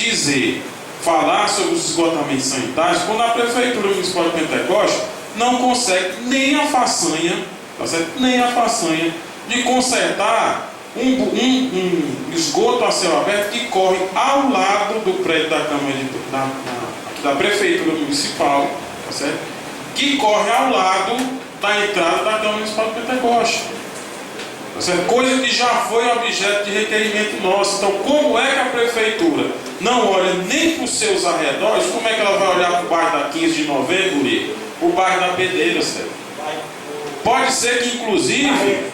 dizer, falar sobre os esgotamentos sanitários, quando a Prefeitura Municipal de Pentecostes não consegue nem a façanha, tá certo? Nem a façanha de consertar um esgoto a céu aberto que corre ao lado do prédio da Câmara da Prefeitura Municipal, tá certo? Que corre ao lado da entrada da Câmara Municipal de Pentecostes. Tá certo? Coisa que já foi objeto de requerimento nosso. Então, como é que a Prefeitura não olha nem para os seus arredores? Como é que ela vai olhar para o bairro da 15 de novembro, Guri? O bairro da Pedreira, certo? Pode ser que, inclusive,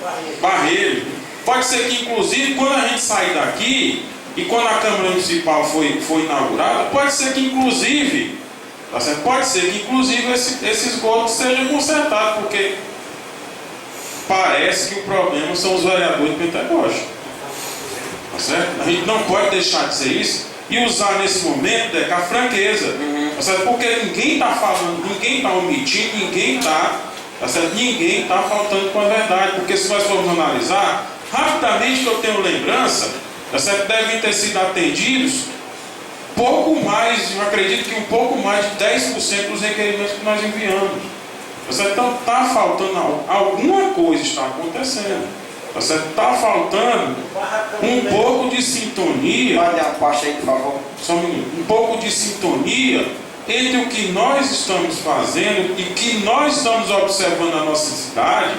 Barreiro, pode ser que, inclusive, quando a gente sair daqui e quando a Câmara Municipal foi inaugurada, pode ser que, inclusive, tá certo? Pode ser que, inclusive, esse esgoto seja consertado, porque parece que o problema são os vereadores de Pentecostes. Tá certo? A gente não pode deixar de ser isso e usar nesse momento, Deca, a franqueza. Tá certo? Porque ninguém está falando, ninguém está omitindo, ninguém está faltando com a verdade. Porque se nós formos analisar, rapidamente que eu tenho lembrança, tá certo? Devem ter sido atendidos pouco mais, eu acredito que um pouco mais de 10% dos requerimentos que nós enviamos. Tá certo? Então está faltando alguma coisa, está acontecendo. Tá certo? Está faltando um pouco de sintonia. Vai dar uma parte aí, por favor. Só um minuto. Um pouco de sintonia entre o que nós estamos fazendo e o que nós estamos observando na nossa cidade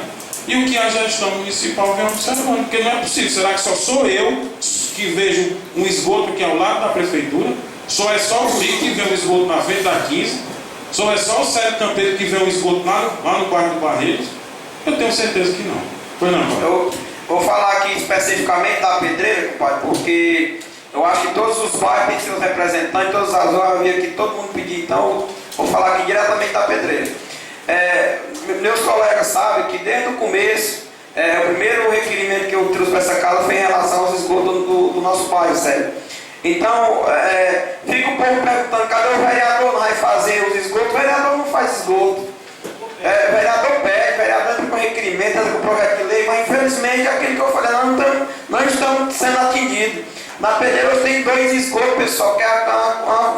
e o que a gestão municipal vem observando. Porque não é possível. Será que só sou eu que vejo um esgoto que é ao lado da prefeitura? Só é só o Guri que vê um esgoto na frente da 15? Só é só o Célio Campeiro que vê um esgoto lá no bairro do Barreiros? Eu tenho certeza que não. Foi não, pai? Eu vou falar aqui especificamente da Pedreira, pai, porque eu acho que todos os bairros têm seus representantes, todas as horas eu vi aqui todo mundo pedir, então vou falar aqui diretamente da Pedreira. Meus colegas sabem que desde o começo, o primeiro requerimento que eu trouxe para essa casa foi em relação aos esgotos do nosso bairro, sério. Então, fica um pouco perguntando, cadê o vereador? Não vai fazer os esgotos? O vereador não faz esgoto. O vereador pede, o vereador entra com requerimento, entra com projeto de lei, mas infelizmente aquilo que eu falei, nós não estamos sendo atendidos. Na Pedreira tem 2 esgotos, pessoal, que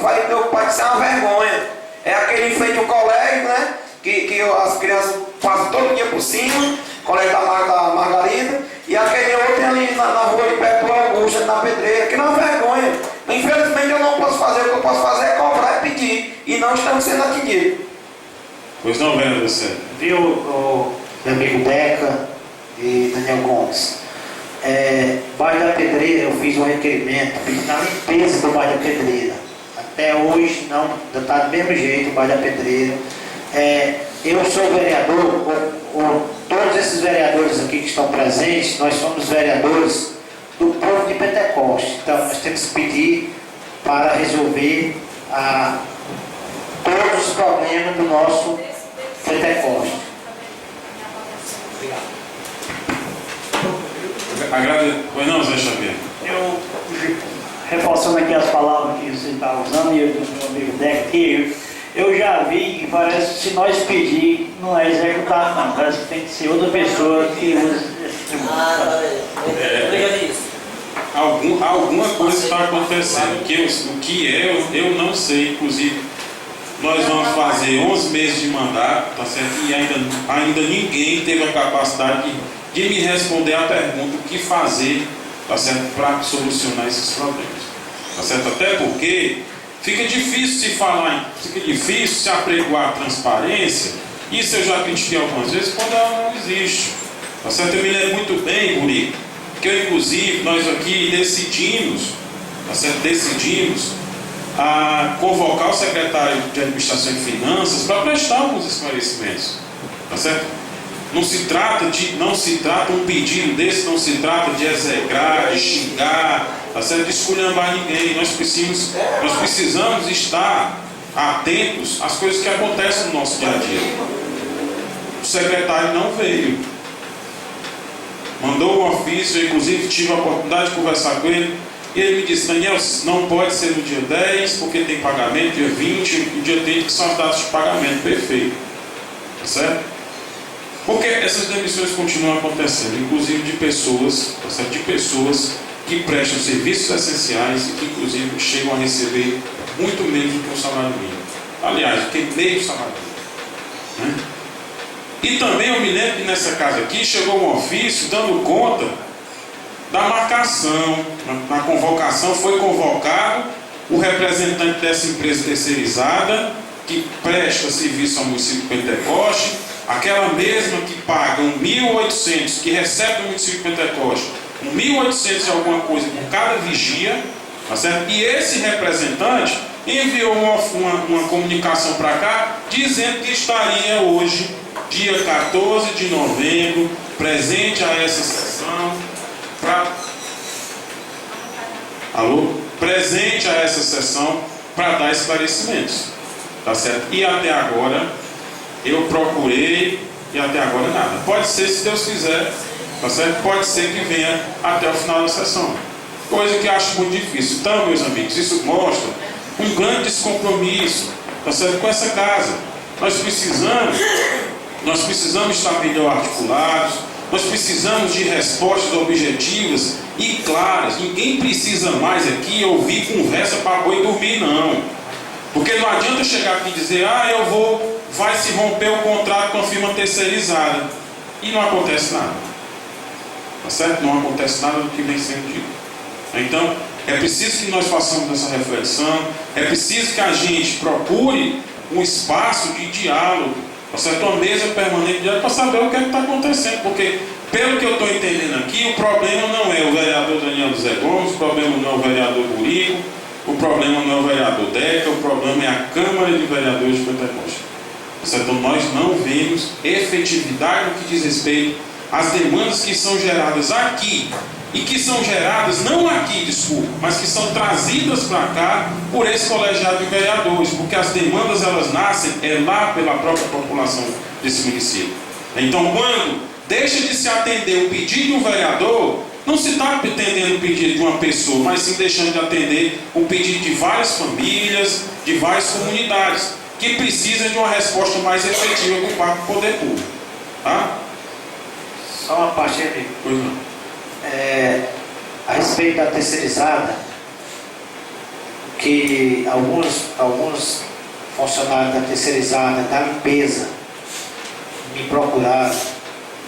vai preocupar de ser uma vergonha. É aquele em frente ao colégio, né? Que as crianças passam todo dia por cima, colégio da Margarida, e aquele outro ali na rua de perto do Augusto, na Pedreira, que não é uma vergonha. Infelizmente eu não posso fazer, o que eu posso fazer é cobrar e pedir, e não estamos sendo atendidos. Pois não, vereador Célio. Viu, meu amigo Deca e Daniel Gomes? Bairro da Pedreira, eu fiz um requerimento pedindo a limpeza do bairro da Pedreira. Até hoje não, está do mesmo jeito o bairro da Pedreira. Eu sou vereador, todos esses vereadores aqui que estão presentes, nós somos vereadores do povo de Pentecostes. Então nós temos que pedir para resolver todos os problemas do nosso Pentecostes. Pois não, Zé Xavier? Eu, reforçando aqui as palavras que você está usando, e do meu amigo Deck, que eu já vi que parece que se nós pedir, não é executado não, parece que tem que ser outra pessoa que usa esse Alguma coisa está acontecendo, o que eu não sei. Inclusive, nós vamos fazer 11 meses de mandato, tá certo? E ainda ninguém teve a capacidade de me responder a pergunta o que fazer, tá certo, para solucionar esses problemas, tá certo? Até porque fica difícil se falar, fica difícil se apregoar a transparência. Isso eu já critiquei algumas vezes quando ela não existe, tá certo? Eu me lembro muito bem, Guri, que eu, inclusive, nós aqui decidimos, tá certo? Decidimos a convocar o secretário de Administração e Finanças para prestar alguns esclarecimentos, tá certo? Não se trata um pedido desse, não se trata de execrar, de xingar, tá certo? De esculhambar ninguém. Nós precisamos estar atentos às coisas que acontecem no nosso dia a dia. O secretário não veio. Mandou um ofício, eu inclusive tive a oportunidade de conversar com ele, e ele me disse: Daniel, não pode ser no dia 10, porque tem pagamento, dia 20, e dia 30, que são as datas de pagamento. Perfeito. Tá certo? Porque essas demissões continuam acontecendo, inclusive de pessoas, tá certo? De pessoas que prestam serviços essenciais e que, inclusive, chegam a receber muito menos do que o salário mínimo. Aliás, do que meio salário mínimo. Né? E também eu me lembro que nessa casa aqui chegou um ofício dando conta da marcação. Na convocação foi convocado o representante dessa empresa terceirizada que presta serviço ao município de Pentecoste, aquela mesma que paga 1.800, que recebe do município de Pentecoste 1.800 e alguma coisa por cada vigia, tá certo? E esse representante enviou uma comunicação para cá dizendo que estaria hoje, dia 14 de novembro, presente a essa sessão presente a essa sessão para dar esclarecimentos, tá certo? E até agora eu procurei e até agora nada. Pode ser, se Deus quiser, tá certo? Pode ser que venha até o final da sessão, coisa que eu acho muito difícil. Então, meus amigos, isso mostra um grande descompromisso, tá certo, com essa casa. Nós precisamos estar melhor articulados, nós precisamos de respostas objetivas e claras. Ninguém precisa mais aqui ouvir conversa para boi dormir, não. Porque não adianta chegar aqui e dizer, vai se romper o contrato com a firma terceirizada. E não acontece nada. Tá certo? Não acontece nada do que vem sendo dito. Então, é preciso que nós façamos essa reflexão, é preciso que a gente procure um espaço de diálogo, tá certo? Uma mesa permanente de diálogo para saber o que é que está acontecendo, porque, pelo que eu estou entendendo aqui, o problema não é o vereador Daniel José Gomes, o problema não é o vereador Burico, o problema não é o vereador Deca, o problema é a Câmara de Vereadores de Pentecoste. Tá certo? Então, nós não vemos efetividade no que diz respeito às demandas que são geradas aqui, e que são geradas, não aqui, desculpa, mas que são trazidas para cá por esse colegiado de vereadores, porque as demandas elas nascem lá pela própria população desse município. Então, quando deixa de se atender o pedido de um vereador, não se está atendendo o pedido de uma pessoa, mas sim deixando de atender o pedido de várias famílias, de várias comunidades, que precisam de uma resposta mais efetiva por parte do poder público. Tá? Só uma parte aí. Pois não. A respeito da terceirizada, que alguns funcionários da terceirizada, da limpeza, me procuraram.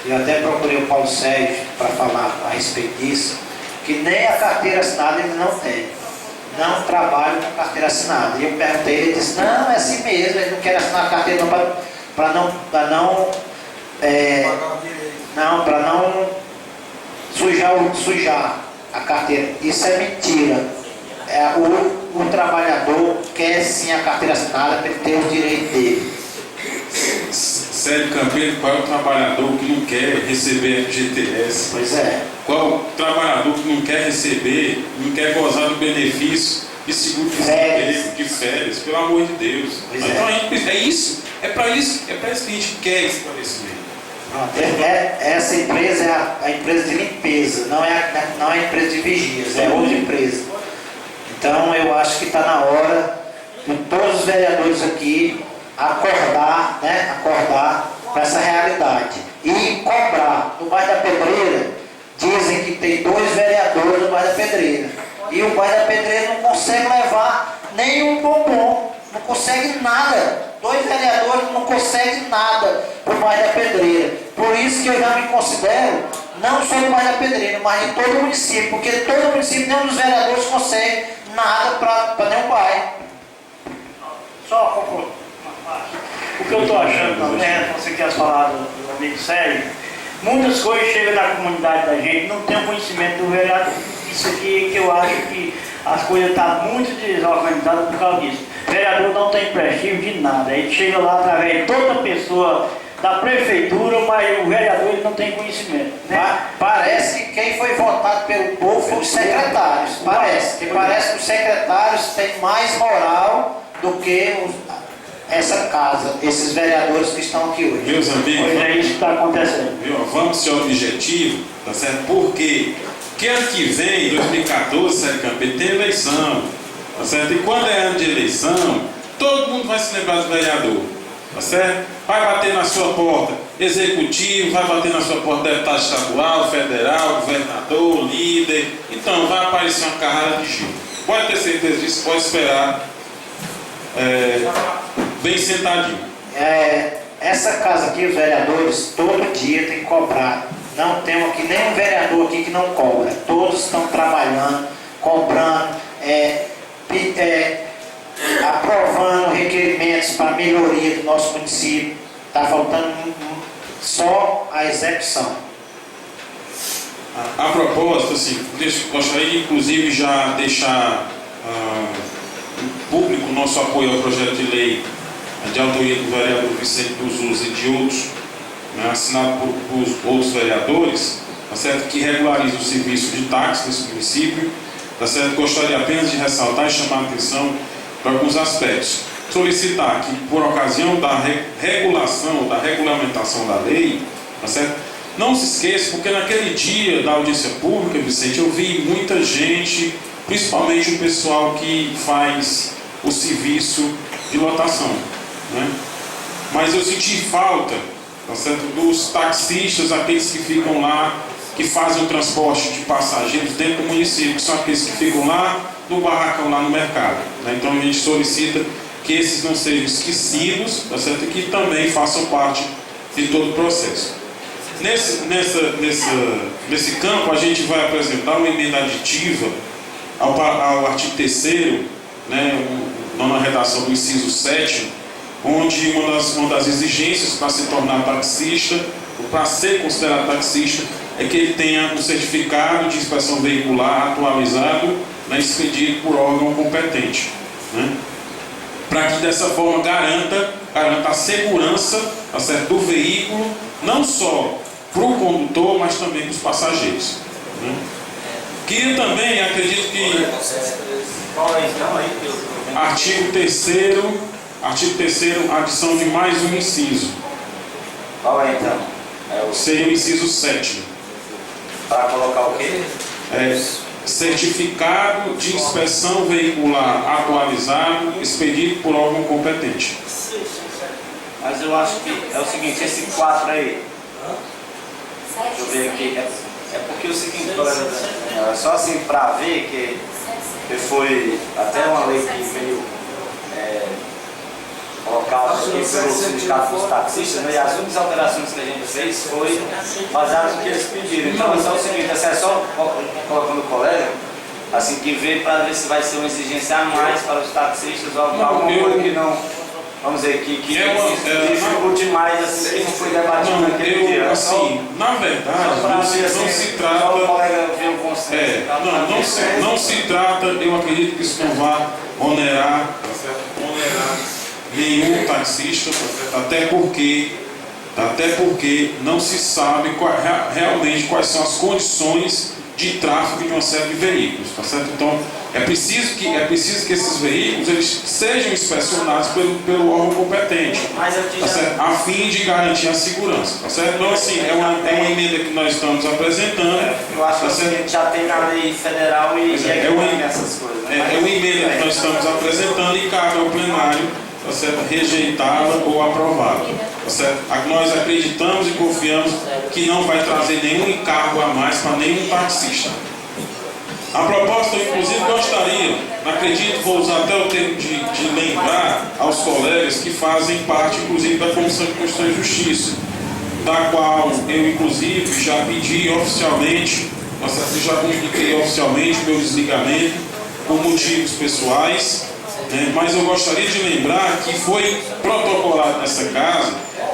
Eu até procurei o Paulo Sérgio para falar a respeito disso, que nem a carteira assinada ele não tem. Não trabalho com carteira assinada. E eu perguntei, ele disse, não, é assim mesmo, ele não quer assinar a carteira para não sujar a carteira. Isso é mentira. O trabalhador quer sim a carteira assinada para ele ter o direito dele. Sérgio Campeiro, qual é o trabalhador que não quer receber FGTS? Pois é. Qual é o trabalhador que não quer receber, não quer gozar do benefício de seguro-desemprego, de férias, pelo amor de Deus? Pois então é isso que a gente quer esclarecimento. Essa empresa é a empresa de limpeza, não é a empresa de vigias, é outra empresa. Então eu acho que está na hora de todos os vereadores aqui acordar para essa realidade e cobrar. No bairro da Pedreira, dizem que tem 2 vereadores no bairro da Pedreira, e o bairro da Pedreira não consegue levar nenhum bombom, não consegue nada. 2 vereadores não conseguem nada para o bairro da Pedreira. Por isso que eu já me considero, não só do bairro da Pedreira, mas de todo o município, porque todo o município, nenhum dos vereadores consegue nada para nenhum bairro. Só o que eu estou achando também, você quer falar do amigo Sérgio, muitas coisas chegam da comunidade da gente, não tem o conhecimento do vereador. Isso aqui que eu acho que as coisas estão muito desorganizadas por causa disso. O vereador não tem prestígio de nada, ele chega lá através de toda pessoa da prefeitura, mas o vereador ele não tem conhecimento. Né? Parece que quem foi votado pelo povo foi os secretários. Parece que os secretários têm mais moral do que essa casa, esses vereadores que estão aqui hoje. Meus amigos, pois é isso que está acontecendo. Viu? Vamos ser objetivo, tá certo? Porque ano que vem, 2014, Sérgio Campeiro, tem eleição, tá certo? E quando é ano de eleição, todo mundo vai se lembrar do vereador. tá certo? Vai bater na sua porta executivo, vai bater na sua porta deputado estadual, federal, governador, líder. Então vai aparecer uma carrada de Gil. Pode ter certeza disso, pode esperar bem sentadinho. Essa casa aqui, os vereadores, todo dia tem que cobrar. Não tem aqui nenhum vereador aqui que não cobra. Todos estão trabalhando, cobrando, aprovando requerimentos para melhoria do nosso município. Está faltando só a execução. A propósito, assim, gostaria de inclusive já deixar público o nosso apoio ao projeto de lei de autoria do vereador Vicente dos Usos e de outros, né, assinado por outros vereadores, tá certo? Que regulariza o serviço de táxi nesse município. Tá certo? Gostaria apenas de ressaltar e chamar a atenção para alguns aspectos. Solicitar que, por ocasião da regulação, da regulamentação da lei, tá certo? Não se esqueça, porque naquele dia da audiência pública, Vicente, eu vi muita gente, principalmente o pessoal que faz o serviço de lotação, né? Mas eu senti falta, tá certo, dos taxistas, aqueles que ficam lá, que fazem o transporte de passageiros dentro do município, que são aqueles que ficam lá no barracão, lá no mercado, né? Então a gente solicita que esses não sejam esquecidos, tá certo? E que também façam parte de todo o processo. Nesse campo, a gente vai apresentar uma emenda aditiva ao artigo 3º, né, na redação do inciso 7, onde uma das exigências para se tornar taxista, ou para ser considerado taxista, é que ele tenha um certificado de inspeção veicular atualizado, né, expedido por órgão competente, né, para que dessa forma garanta a segurança, tá certo, do veículo, não só para o condutor, mas também para os passageiros, né. Queria também, acredito que artigo 3º, adição de mais um inciso. Qual é então? Seria o inciso 7. Para colocar o quê? Certificado de inspeção veicular atualizado, expedido por órgão competente. Mas eu acho que é o seguinte, esse 4 aí, deixa eu ver aqui, é porque o seguinte, só assim para ver que foi até uma lei que veio colocada aqui pelo sindicato dos taxistas, né, e as únicas alterações que a gente fez foi baseadas no que eles pediram. Então é só o seguinte, assim, é só colocando o colega, assim, que vê para ver se vai ser uma exigência a mais para os taxistas ou alguma coisa que não, vamos dizer, que dificulte mais, assim, que não foi debatido naquele dia. Assim, na verdade, não se trata... o colega ver o consenso. Não se trata, eu acredito que isso não vai onerar nenhum taxista, até porque não se sabe realmente quais são as condições de tráfego de uma série de veículos, tá certo? Então é preciso que esses veículos eles sejam inspecionados pelo órgão competente, tá certo? A fim de garantir a segurança, tá certo? Então assim, é uma emenda que nós estamos apresentando. Eu acho que a gente já tem na lei federal e essas coisas. É uma emenda que nós estamos apresentando e cabe ao plenário, tá certo, rejeitá-la ou aprová-la, tá certo? Nós acreditamos e confiamos que não vai trazer nenhum encargo a mais para nenhum taxista. A proposta, inclusive, gostaria, acredito, vou usar até o termo de lembrar aos colegas que fazem parte, inclusive, da Comissão de Constituição e Justiça, da qual eu, inclusive, já pedi oficialmente, tá certo? Já comuniquei oficialmente meu desligamento por motivos pessoais. Mas eu gostaria de lembrar que foi protocolado nessa casa,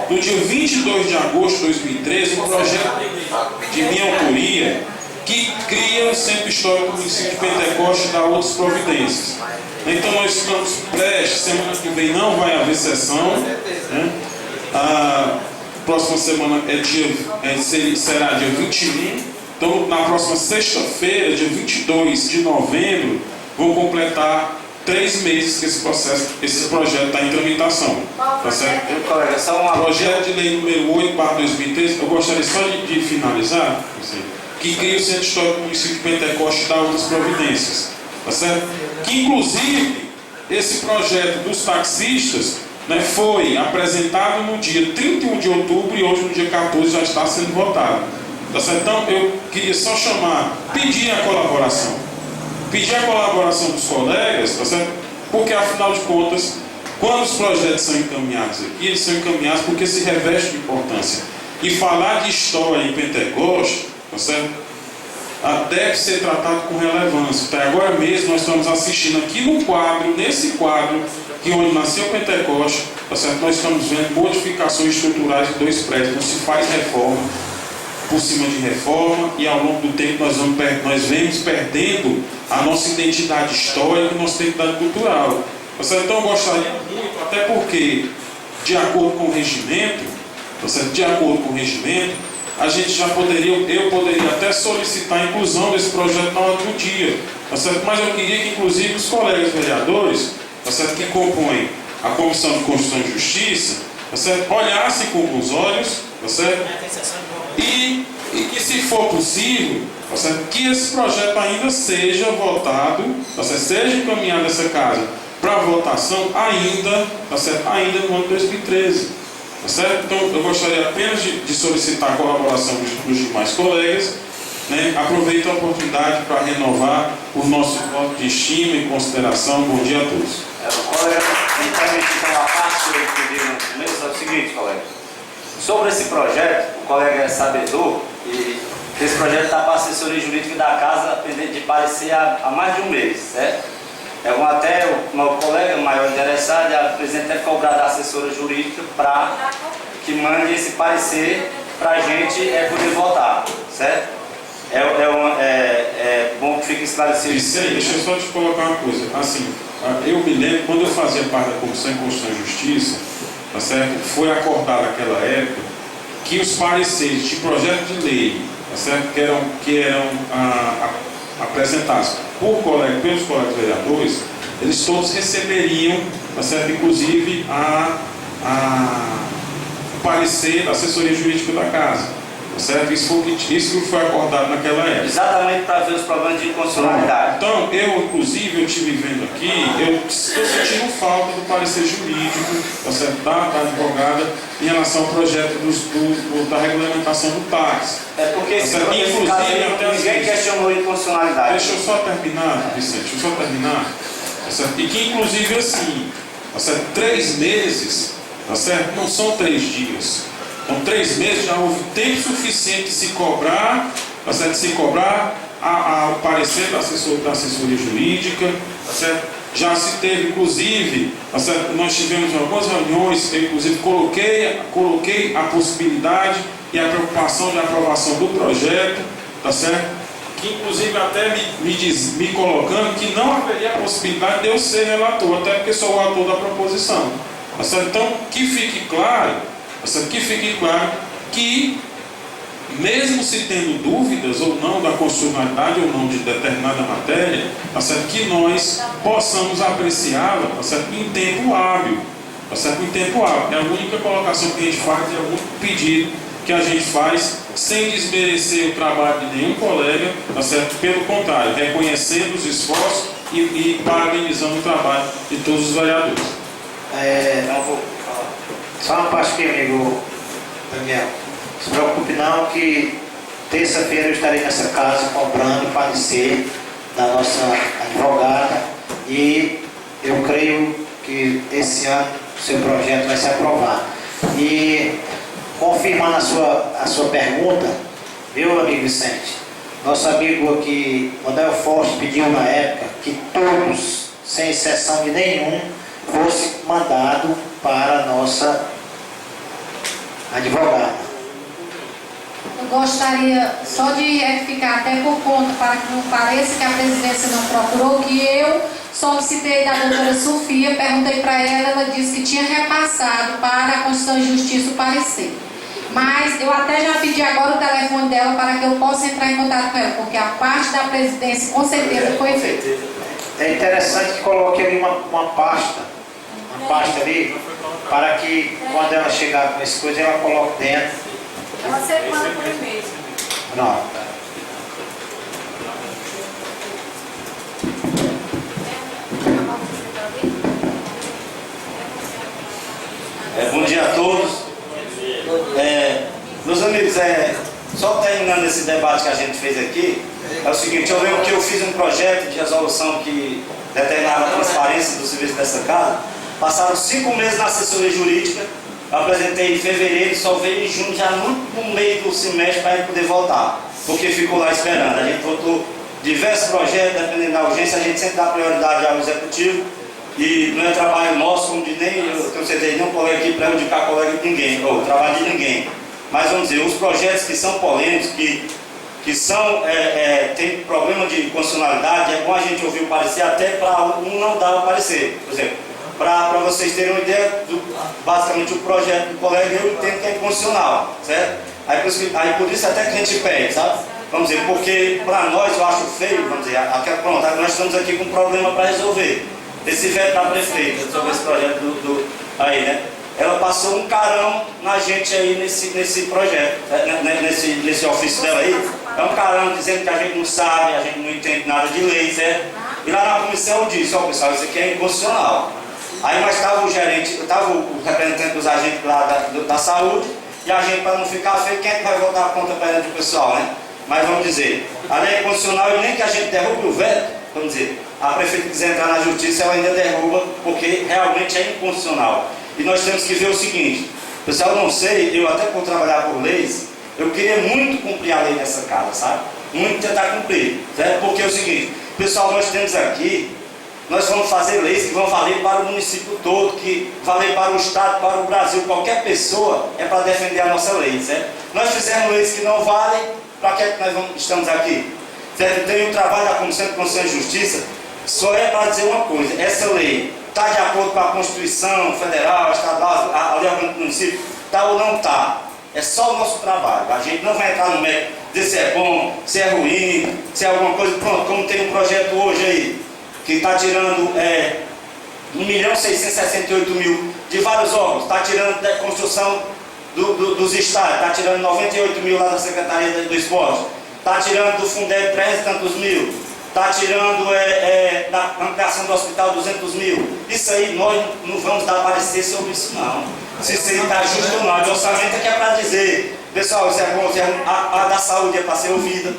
no dia 22 de agosto de 2013, um projeto de minha autoria que cria o Centro Histórico do Município de Pentecoste e dá outras providências. Então nós estamos prestes, semana que vem não vai haver sessão, né? A próxima semana será dia 21, então na próxima sexta-feira, dia 22 de novembro, vou completar 3 meses que esse projeto está em tramitação, tá certo? Colega, só uma... Projeto de lei número 8/2013, eu gostaria só de finalizar, que cria o Centro Histórico do Município de Pentecoste e dá outras providências, tá certo? Que inclusive esse projeto dos taxistas né, foi apresentado no dia 31 de outubro e hoje no dia 14 já está sendo votado. Tá certo? Então eu queria só pedir a colaboração. Pedir a colaboração dos colegas, tá certo? Porque afinal de contas, quando os projetos são encaminhados aqui, eles são encaminhados porque se reveste de importância. E falar de história em Pentecoste, tá certo? Deve ser tratado com relevância. Até agora mesmo nós estamos assistindo aqui no quadro, nesse quadro, que onde nasceu Pentecoste, tá certo? Nós estamos vendo modificações estruturais de 2 prédios, não se faz reforma por cima de reforma, e ao longo do tempo nós vemos perdendo a nossa identidade histórica e a nossa identidade cultural. Tá certo? Então eu gostaria muito, até porque, de acordo com o regimento, tá certo? De acordo com o regimento, a gente já eu poderia até solicitar a inclusão desse projeto na ordem do dia, tá certo? Mas eu queria que inclusive os colegas vereadores, tá certo? Que compõem a Comissão de Constituição e Justiça, tá certo? Olhassem com bons olhos, tá certo? E que, se for possível, tá certo? Que esse projeto ainda seja votado, tá certo? Seja encaminhado essa casa para votação ainda, tá certo? Ainda no ano de 2013. Tá certo? Então eu gostaria apenas de solicitar a colaboração dos demais colegas, né? Aproveito a oportunidade para renovar o nosso voto de estima e consideração. Bom dia a todos. O colega me permite uma parte que eu pedi no começo, é o seguinte, colega. Sobre esse projeto, o colega é sabedor e esse projeto está para a assessoria jurídica da casa pendente de parecer há mais de um mês, certo? Até o meu colega maior interessado, a presidente deve cobrar da assessora jurídica para que mande esse parecer para a gente poder votar, certo? É bom que fique esclarecido isso aí. Deixa eu só te colocar uma coisa. Assim, eu me lembro, quando eu fazia parte da Comissão de Constituição e Justiça, tá certo? Foi acordado naquela época que os pareceres de projeto de lei, tá certo? que eram apresentados pelos colegas vereadores, eles todos receberiam, tá certo? Inclusive o parecer da assessoria jurídica da casa, tá certo? Isso foi acordado naquela época. Exatamente para ver os problemas de inconstitucionalidade. Então, eu estive vendo aqui, eu estou sentindo falta do parecer jurídico, tá certo? Da advogada em relação ao projeto da regulamentação do táxi. É porque, tá se certo? nesse caso, ninguém questionou a inconstitucionalidade. Deixa eu só terminar, Vicente, tá certo? E que, inclusive, assim, tá certo? 3 meses, tá certo? Não são 3 dias. Então, 3 meses já houve tempo suficiente de se cobrar, tá certo? De se cobrar o parecer da assessoria jurídica, tá certo? Já se teve, inclusive, tá certo? Nós tivemos algumas reuniões, eu inclusive coloquei a possibilidade e a preocupação de aprovação do projeto, tá certo? Que inclusive até me colocando que não haveria a possibilidade de eu ser relator, até porque sou o autor da proposição, tá certo? Então, que fique claro que, mesmo se tendo dúvidas ou não da constitucionalidade ou não de determinada matéria, tá certo? Que nós possamos apreciá-la, tá certo? Em tempo hábil, tá certo? Em tempo hábil. É a única colocação que a gente faz, é o único pedido que a gente faz, sem desmerecer o trabalho de nenhum colega, tá certo? Pelo contrário, reconhecendo os esforços e parabenizando o trabalho de todos os vereadores. Só uma parte aqui, amigo Daniel. Não se preocupe não, que terça-feira eu estarei nessa casa cobrando o parecer da nossa advogada e eu creio que esse ano o seu projeto vai ser aprovado. E confirmando a sua pergunta, viu, amigo Vicente? Nosso amigo aqui, Model Forte, pediu na época que todos, sem exceção de nenhum, fosse mandado para a nossa advogada. Eu gostaria só de retificar, até por conta, para que não pareça que a presidência não procurou, que eu solicitei da doutora Sofia, perguntei para ela disse que tinha repassado para a Constituição e Justiça o parecer. Mas eu até já pedi agora o telefone dela para que eu possa entrar em contato com ela, porque a parte da presidência com certeza foi feita. É interessante que coloque ali uma pasta ali, para que quando ela chegar com essa coisa, ela coloque dentro. Ela sempre manda por e-mail. Não. só terminando esse debate que a gente fez aqui, é o seguinte, eu lembro que eu fiz um projeto de resolução que determinava a transparência do serviço dessa casa, passaram 5 meses na assessoria jurídica, eu apresentei em fevereiro, só veio em junho, já no meio do semestre, para a gente poder votar, porque ficou lá esperando. A gente votou diversos projetos, dependendo da urgência, a gente sempre dá prioridade ao executivo, e não é trabalho nosso, como de nem, eu tenho certeza, nenhum colega aqui prejudicar colega de ninguém, ou trabalho de ninguém. Mas vamos dizer, os projetos que são polêmicos, que são, tem problema de constitucionalidade, é bom a gente ouvir o parecer até para um não dar o parecer. Por exemplo, para vocês terem uma ideia, basicamente o projeto do colega eu entendo que é inconstitucional, certo? Aí por isso até que a gente pede, sabe? Vamos dizer, porque para nós eu acho feio, vamos dizer, pronto, nós estamos aqui com um problema para resolver. Esse veto da prefeita sobre esse projeto aí, né? Ela passou um carão na gente aí nesse projeto, nesse ofício dela aí. É um carão dizendo que a gente não sabe, a gente não entende nada de lei, certo? E lá na comissão eu disse, ó pessoal, isso aqui é inconstitucional. Aí nós estava o gerente, estava o representante dos agentes lá da saúde, e a gente, para não ficar feio, quem é que vai votar contra perante o pessoal, né? Mas vamos dizer, a lei é constitucional e nem que a gente derrube o veto, vamos dizer, a prefeita quiser entrar na justiça, ela ainda derruba, porque realmente é inconstitucional. E nós temos que ver o seguinte, pessoal, eu não sei, eu até por trabalhar por leis, eu queria muito cumprir a lei nessa casa, sabe? Muito tentar cumprir, certo? Porque é o seguinte, pessoal, nós temos aqui, nós vamos fazer leis que vão valer para o município todo, que valer para o Estado, para o Brasil, qualquer pessoa é para defender a nossa lei, certo? Nós fizemos leis que não valem, para que nós estamos aqui? Certo? Então o trabalho da Comissão de Constituição e Justiça só é para dizer uma coisa, essa lei está de acordo com a Constituição Federal, Estadual, a lei do município, está ou não está? É só o nosso trabalho, a gente não vai entrar no mérito de se é bom, se é ruim, se é alguma coisa, pronto, como tem um projeto hoje aí, que está tirando 1.668.000 de vários órgãos, está tirando da construção dos estados, está tirando 98 mil lá da Secretaria do Esporte, está tirando do Fundeb 300 e tantos mil, está tirando da ampliação do hospital 200 mil. Isso aí nós não vamos dar parecer sobre isso não. Se isso aí está justo ou não. O orçamento é que é para dizer, pessoal, isso é bom, isso é ruim. A da saúde é para ser ouvida,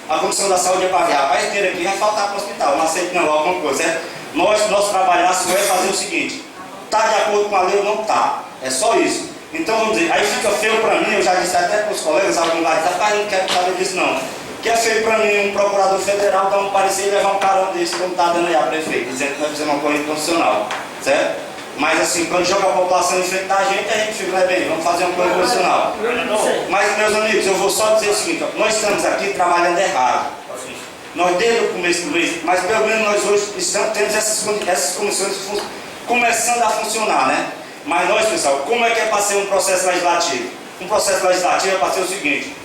a Comissão da Saúde é para ver, rapaz, inteiro aqui vai faltar para o hospital, não aceito não, alguma coisa, certo? Nosso trabalhar só é fazer o seguinte, está de acordo com a lei ou não está, é só isso. Então vamos dizer, aí fica feio para mim, eu já disse até para os colegas, alguns lá, rapaz, não quero saber disso não. Que é feio para mim um procurador federal dar um parecer e levar um carão desse, como está dando aí a prefeita, dizendo que nós fizemos uma corrente constitucional, certo? Mas assim, quando joga a população em frente a gente fica, bem, vamos fazer uma corrente constitucional. Mas meus amigos, eu vou só dizer o seguinte, ó, nós estamos aqui trabalhando errado. Nós desde o começo do mês, mas pelo menos nós hoje temos essas comissões começando a funcionar, né? Mas nós, pessoal, como é que é para ser um processo legislativo? Um processo legislativo é para ser o seguinte,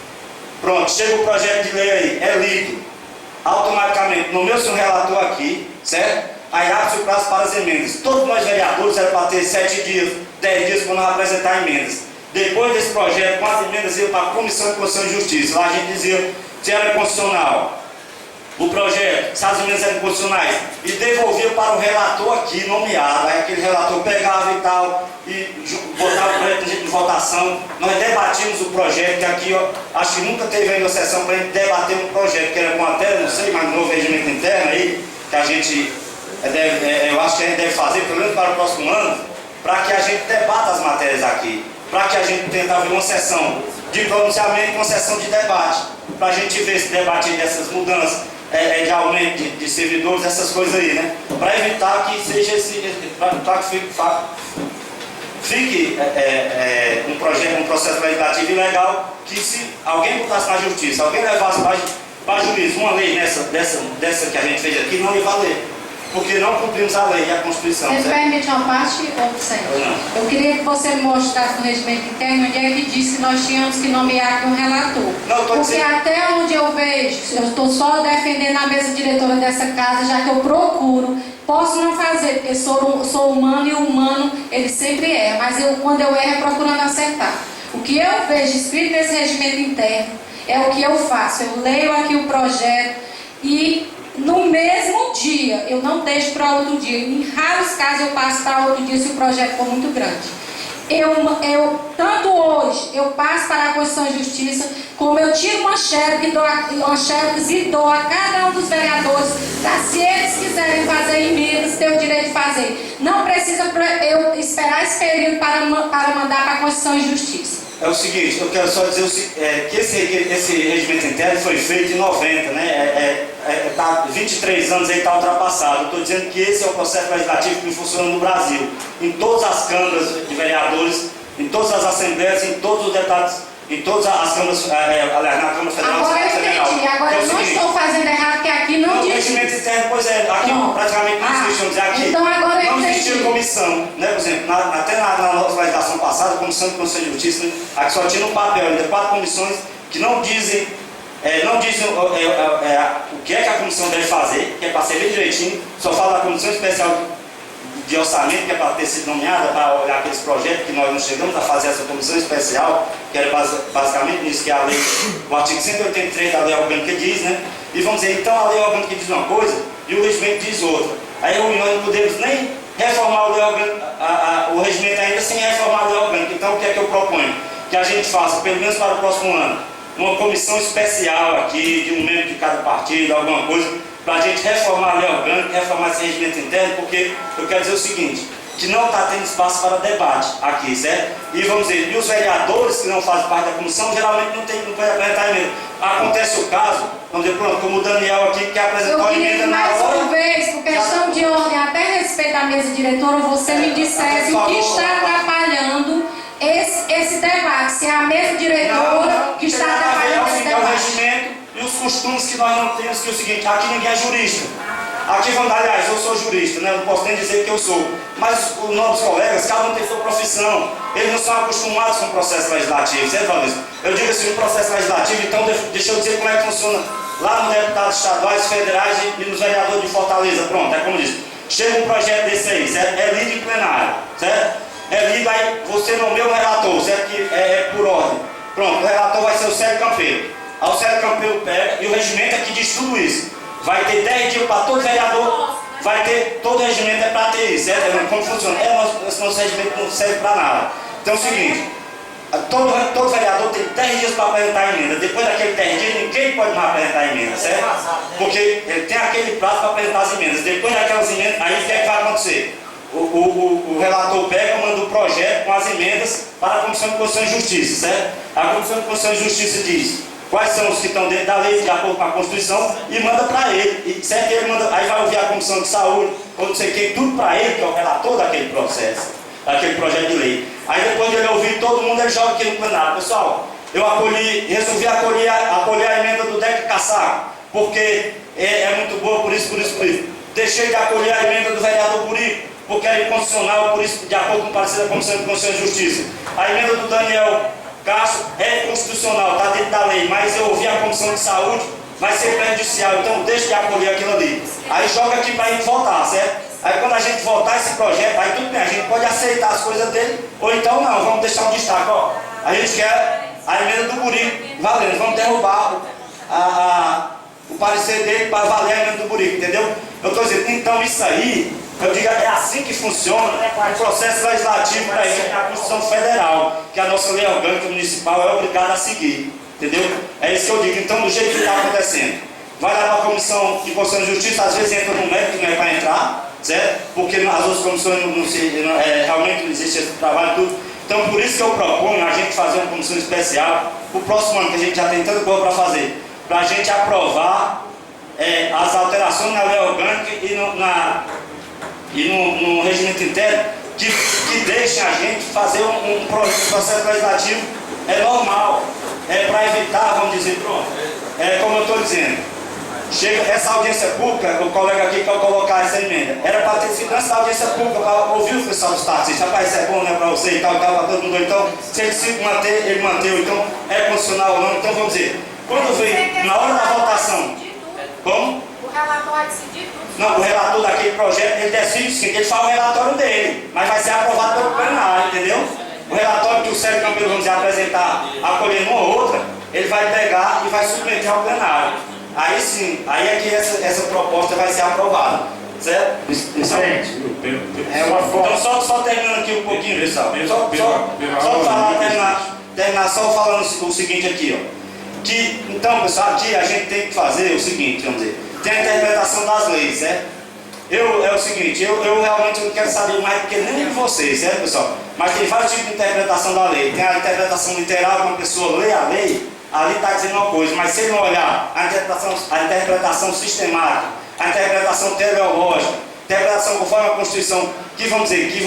pronto, chega o projeto de lei aí, é lido, automaticamente, no meu seu relator aqui, certo? Aí abre-se o prazo para as emendas. Todos nós vereadores eram para ter 7 dias, 10 dias para nós apresentar emendas. Depois desse projeto, com as emendas iam para a Comissão de Constituição e Justiça. Lá a gente dizia se era constitucional o projeto, se as emendas eram constitucionais, e devolvia para o relator aqui, nomeado. Aí aquele relator pegava e tal, e botava o projeto de votação. Nós debatimos o projeto, que aqui, ó, acho que nunca teve ainda sessão para a gente debater um projeto, que era com até, não sei, mas um novo regimento interno aí, que a gente eu acho que a gente deve fazer, pelo menos para o próximo ano, para que a gente debata as matérias aqui, para que a gente tente haver uma sessão de pronunciamento e uma sessão de debate, para a gente ver se debater dessas mudanças, de aumento de servidores, essas coisas aí, né? Para evitar que seja para que fique um processo legislativo ilegal, que se alguém botasse na justiça, alguém levasse para juízo uma lei dessa que a gente fez aqui, não ia valer. Porque não cumprimos a lei e a Constituição. Você permite uma parte, ou eu queria que você me mostrasse no regimento interno onde é que diz que nós tínhamos que nomear aqui um relator. Não, porque dizendo... até onde eu vejo, eu estou só defendendo a mesa diretora dessa casa, já que eu procuro, posso não fazer, porque sou humano e o humano ele sempre erra, mas quando eu erro é procurando acertar. O que eu vejo escrito nesse regimento interno é o que eu faço. Eu leio aqui o projeto e no mesmo dia, eu não deixo para outro dia. Em raros casos eu passo para outro dia se o projeto for muito grande. tanto hoje, eu passo para a Constituição e Justiça, como eu tiro uma xerox e dou a cada um dos vereadores, para se eles quiserem fazer emendas, ter o direito de fazer. Não precisa eu esperar esse período para mandar para a Constituição e Justiça. É o seguinte, eu quero só dizer que esse regimento interno foi feito em 90, né? Tá 23 anos aí, está ultrapassado. Eu estou dizendo que esse é o processo legislativo que funciona no Brasil. Em todas as câmaras de vereadores, em todas as assembleias, em todos os deputados, em todas as câmaras, aliás, na Câmara Federal. Agora eu entendi, agora eu não estou fazendo errado, porque aqui não diz. O regimento interno, pois é, aqui praticamente não existe, vamos dizer, aqui então agora eu não existia comissão, né? Por exemplo, até na nossa legislação passada, a Comissão de Constituição e Justiça, aqui só tinha no papel ainda 4 comissões que não dizem o que é que a comissão deve fazer, que é para ser bem direitinho, só fala da Comissão Especial de Orçamento, que é para ter sido nomeada para olhar aqueles projetos que nós não chegamos a fazer essa comissão especial, que era basicamente isso que a lei, o artigo 183 da lei orgânica diz, né? E vamos dizer, então a lei orgânica diz uma coisa e o regimento diz outra. Aí nós não podemos nem reformar o regimento ainda sem reformar a lei orgânica. Então o que é que eu proponho? Que a gente faça, pelo menos para o próximo ano, uma comissão especial aqui, de um membro de cada partido, alguma coisa, para a gente reformar a lei orgânica, reformar esse regimento interno, porque eu quero dizer o seguinte, que não está tendo espaço para debate aqui, certo? E vamos dizer, e os vereadores que não fazem parte da comissão, geralmente não podem apresentar emenda. Acontece o caso, vamos dizer, pronto, como o Daniel aqui, que apresentou a emenda na hora. Mais uma vez, por questão de ordem, até respeito à mesa diretora, você me dissesse o que está atrapalhando esse debate, se é a mesa diretora que está atrapalhando esse debate. É o regimento e os costumes que nós não temos, que é o seguinte, aqui ninguém é jurista. Aqui vamos, aliás, eu sou jurista, né? Não posso nem dizer que eu sou. Mas os nossos colegas, cada um tem sua profissão. Eles não são acostumados com o processo legislativo, certo, Valdez? Eu digo assim, o processo legislativo, então deixa eu dizer como é que funciona lá nos deputados estaduais, federais e nos vereadores de Fortaleza. Pronto, é como diz. Chega um projeto desse aí, certo? É lido em plenário, certo? É lido, aí você nomeia o relator, certo? Que é por ordem. Pronto, o relator vai ser o Célio Campeiro. Aí o Célio Campeiro pega, e o regimento aqui diz tudo isso. Vai ter 10 dias para todo vereador, vai ter, todo regimento é para ter isso, certo? Como funciona? Nosso regimento não serve para nada. Então é o seguinte, todo vereador tem 10 dias para apresentar a emenda. Depois daquele 10 dias, ninguém pode mais apresentar a emenda, certo? Porque ele tem aquele prazo para apresentar as emendas. Depois daquelas emendas, aí o que é que vai acontecer? O relator pega, manda o projeto com as emendas para a Comissão de Constituição e Justiça, certo? A Comissão de Constituição e Justiça diz quais são os que estão dentro da lei, de acordo com a Constituição, e manda para ele. E certo, ele manda, aí vai ouvir a Comissão de Saúde, ou não sei quem, tudo para ele, que é o relator daquele processo, daquele projeto de lei. Aí depois de ele ouvir todo mundo, ele joga aqui no plenário. Pessoal, eu resolvi acolher a emenda do Deca Caçaco, porque é muito boa, por isso. Deixei de acolher a emenda do vereador Burico, porque era inconstitucional, por isso, de acordo com o parecer da Comissão de Constituição e Justiça. A emenda do Daniel Castro é constitucional, está dentro da lei, mas eu ouvi a Comissão de Saúde, vai ser prejudicial, então deixa de acolher aquilo ali. Aí joga aqui para a gente votar, certo? Aí quando a gente votar esse projeto, aí tudo bem, a gente pode aceitar as coisas dele, ou então não, vamos deixar um destaque, ó. A gente quer a emenda do Burico valendo, vamos derrubar o parecer dele para valer a emenda do Burico, entendeu? Eu estou dizendo, então isso aí, eu digo, é assim que funciona o processo legislativo para isso, é a Constituição Federal, que a nossa lei orgânica municipal é obrigada a seguir, entendeu? É isso que eu digo, então do jeito que está acontecendo. Vai lá para a Comissão de Constituição e Justiça, às vezes entra no mérito que não é para entrar, certo? Porque as outras comissões realmente não existe esse trabalho tudo. Então por isso que eu proponho a gente fazer uma comissão especial para o próximo ano, que a gente já tem tanta coisa para fazer, para a gente aprovar as alterações na lei orgânica e no regimento interno que deixem a gente fazer um processo legislativo normal, para evitar, vamos dizer, pronto, como eu estou dizendo, chega essa audiência pública, o colega aqui quer colocar essa emenda, era para ter sido antes da audiência pública, para ouvir o pessoal dos taxistas, rapaz, isso é bom, né, para você e tal, para todo mundo, então, se ele se manter, ele manteve, então, é constitucional ou não, então vamos dizer, quando vem, na hora da votação, como? O relator vai decidir tudo. Não, o relator daquele projeto, ele decide o seguinte, ele faz o relatório dele, mas vai ser aprovado pelo plenário, entendeu? O relatório que o Célio Campeiro, vamos dizer, apresentar, acolhendo uma ou outra, ele vai pegar e vai submeter ao plenário. Aí sim, aí é que essa proposta vai ser aprovada, certo? Vicente, é uma forma. Então só terminando aqui um pouquinho. pessoal. pela Só falar, ordem, terminar só falando o seguinte aqui, ó. Que, então, pessoal, aqui a gente tem que fazer o seguinte, vamos dizer, tem a interpretação das leis, certo? É o seguinte, eu realmente não quero saber mais do que nem de vocês, certo, pessoal? Mas tem vários tipos de interpretação da lei. Tem a interpretação literal, que uma pessoa lê a lei, ali está dizendo uma coisa, mas se ele não olhar a interpretação sistemática, a interpretação teleológica, a interpretação conforme a Constituição, que vamos dizer, que